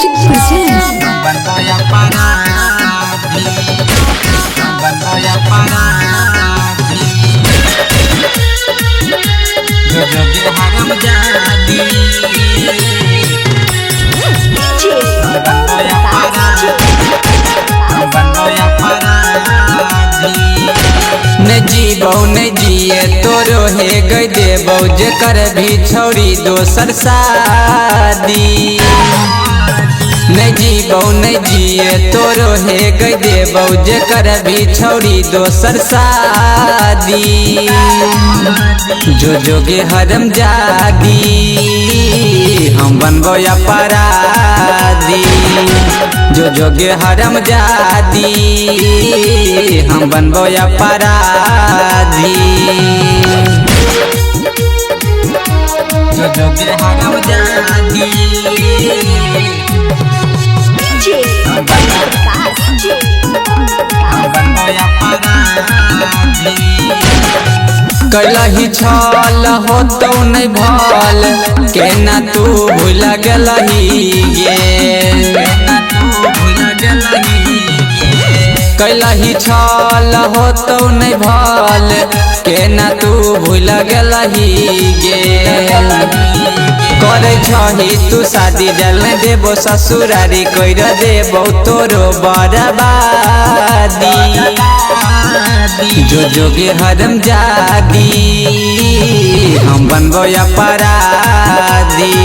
Music presents Bandoya Paradi, Bandoya Paradi, Jojo Haram Jadi, Bandoya Paradi, Bandoya Paradi. न जीबो न जिए तोरो हे गई देबो जेकर भी छोड़ी दोसर शादी। न जीबो न जिए तोरो हे गई देबो जेकर भी छोड़ी दोसर शादी। जो जोगे हरम जादी हम बनबो अपराधी। जो जोगे हरम जादी हम बनबो अपराधी। जो जोगे हरम जादी, Bandoya Paradi. कैलही छल हो तो नहीं भल के ना तू भूल गलही गे। कैलही छल हो तो नहीं भल के ना तू भूल गलही गे। करे छही तू शादी जल देबो ससुरारी कोई देबो तोरो बर्बादी। जो जोगे हरम जादी हम बनबो अपराधी।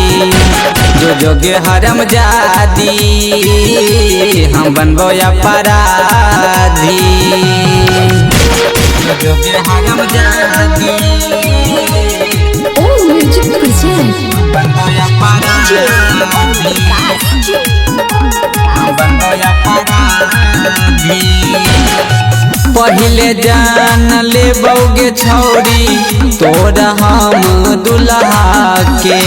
जो जोगे हरम जादी हम बनबो अपराधी। जो जोगे हरम जादी, Oh Music presents Bandoya Paradi, Bandoya Paradi. पहले जान ले बौगे छौरी तोरा हम दुल्हा के।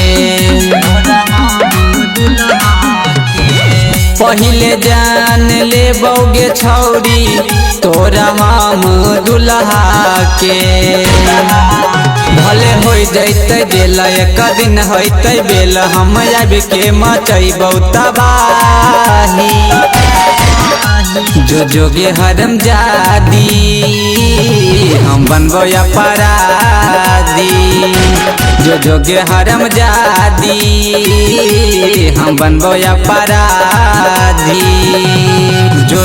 पहले जान ले बौगे छौरी तोरा हम दुल्हा के। भले हो जैते बेल एक दिन होते बेल हम अब के मचैबौ तबाही। जो जोगे हरम जादी हम बनबो अपराधी। जो जोगे हरम जादी हम बनबो अपराधी। जो